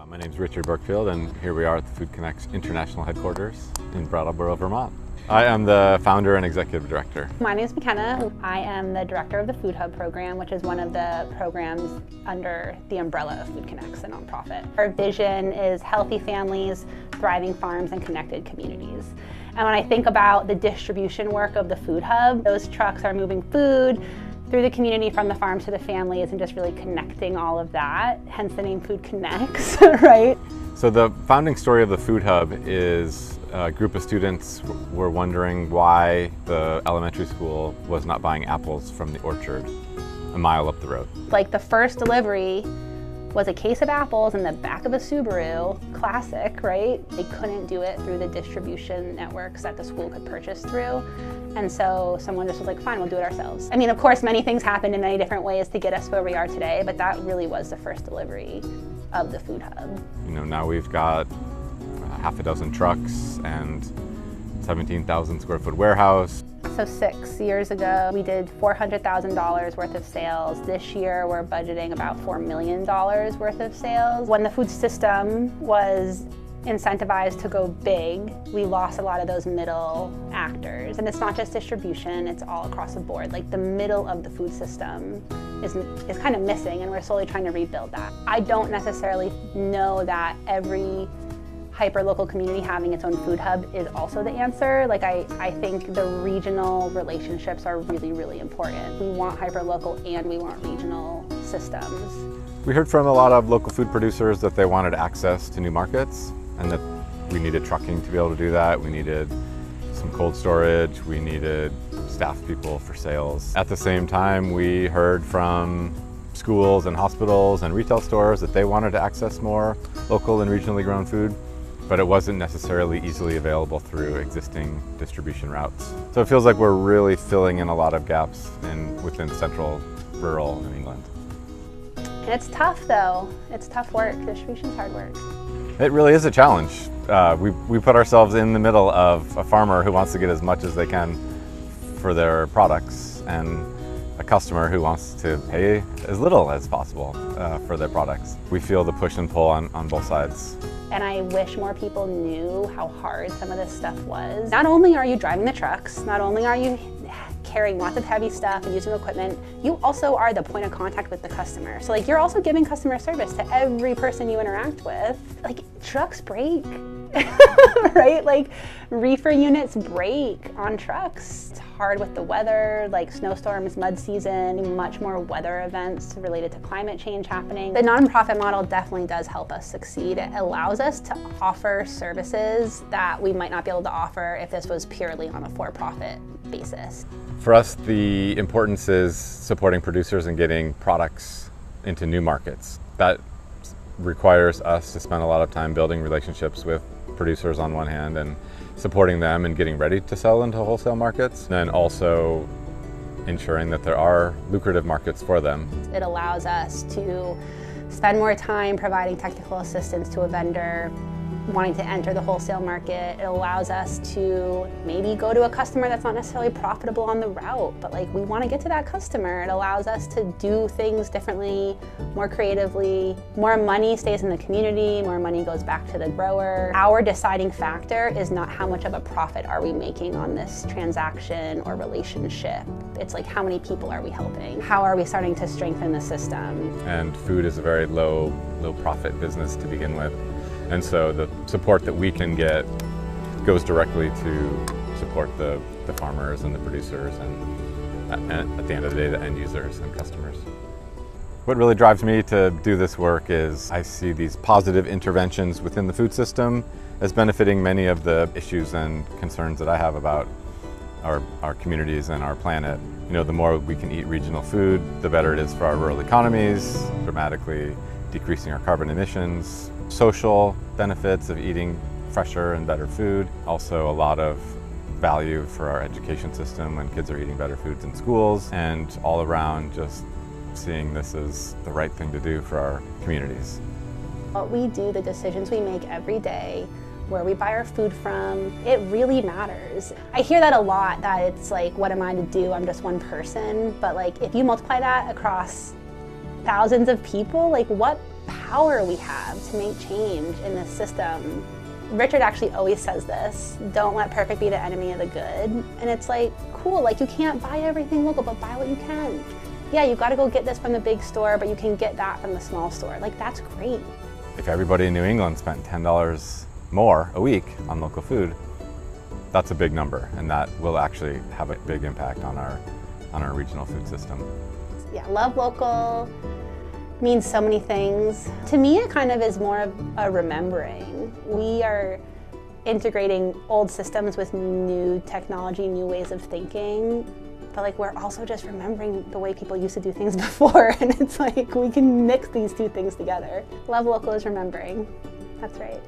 My name is Richard Burkfield, and here we are at the Food Connect's International Headquarters in Brattleboro, Vermont. I am the founder and executive director. My name is McKenna. I am the director of the Food Hub program, which is one of the programs under the umbrella of Food Connect's, a nonprofit. Our vision is healthy families, thriving farms, and connected communities. And when I think about the distribution work of the Food Hub, those trucks are moving food through the community from the farms to the families and just really connecting all of that, hence the name Food Connects, right? So the founding story of the Food Hub is a group of students were wondering why the elementary school was not buying apples from the orchard a mile up the road. Like the first delivery was a case of apples in the back of a Subaru, classic, right? They couldn't do it through the distribution networks that the school could purchase through. And so someone just was like, fine, we'll do it ourselves. I mean, of course, many things happened in many different ways to get us where we are today, but that really was the first delivery of the Food Hub. You know, now we've got half a dozen trucks and 17,000 square foot warehouse. So 6 years ago, we did $400,000 worth of sales. This year, we're budgeting about $4 million worth of sales. When the food system was incentivized to go big, we lost a lot of those middle actors. And it's not just distribution, it's all across the board. Like the middle of the food system is kind of missing, and we're slowly trying to rebuild that. I don't necessarily know that every hyper-local community having its own food hub is also the answer. Like I think the regional relationships are really, really important. We want hyper-local and we want regional systems. We heard from a lot of local food producers that they wanted access to new markets and that we needed trucking to be able to do that. We needed some cold storage. We needed staff people for sales. At the same time, we heard from schools and hospitals and retail stores that they wanted to access more local and regionally grown food, but it wasn't necessarily easily available through existing distribution routes. So it feels like we're really filling in a lot of gaps within central rural New England. And it's tough though. It's tough work. Distribution's hard work. It really is a challenge. We put ourselves in the middle of a farmer who wants to get as much as they can for their products and a customer who wants to pay as little as possible for their products. We feel the push and pull on both sides. And I wish more people knew how hard some of this stuff was. Not only are you driving the trucks, not only are you carrying lots of heavy stuff and using equipment, you also are the point of contact with the customer. So like you're also giving customer service to every person you interact with. Like trucks break, right? Like reefer units break on trucks. It's hard with the weather, like snowstorms, mud season, much more weather events related to climate change happening. The nonprofit model definitely does help us succeed. It allows us to offer services that we might not be able to offer if this was purely on a for-profit basis. For us, the importance is supporting producers and getting products into new markets. That requires us to spend a lot of time building relationships with producers on one hand and supporting them and getting ready to sell into wholesale markets, and then also ensuring that there are lucrative markets for them. It allows us to spend more time providing technical assistance to a vendor wanting to enter the wholesale market. It allows us to maybe go to a customer that's not necessarily profitable on the route, but like we want to get to that customer. It allows us to do things differently, more creatively. More money stays in the community, more money goes back to the grower. Our deciding factor is not how much of a profit are we making on this transaction or relationship. It's like how many people are we helping? How are we starting to strengthen the system? And food is a very low profit business to begin with. And so the support that we can get goes directly to support the farmers and the producers and at the end of the day, the end users and customers. What really drives me to do this work is I see these positive interventions within the food system as benefiting many of the issues and concerns that I have about our communities and our planet. You know, the more we can eat regional food, the better it is for our rural economies, dramatically decreasing our carbon emissions, social benefits of eating fresher and better food, also a lot of value for our education system when kids are eating better foods in schools, and all around just seeing this as the right thing to do for our communities. What we do, the decisions we make every day, where we buy our food from, it really matters. I hear that a lot, that it's like, what am I to do? I'm just one person. But like, if you multiply that across thousands of people, like what power we have to make change in this system. Richard actually always says this, don't let perfect be the enemy of the good. And it's like, cool, like you can't buy everything local, but buy what you can. Yeah, you gotta go get this from the big store, but you can get that from the small store. Like, that's great. If everybody in New England spent $10 more a week on local food, that's a big number, and that will actually have a big impact on our regional food system. Yeah, love local means so many things. To me, it kind of is more of a remembering. We are integrating old systems with new technology, new ways of thinking, but like we're also just remembering the way people used to do things before, and it's like we can mix these two things together. Love local is remembering. That's right.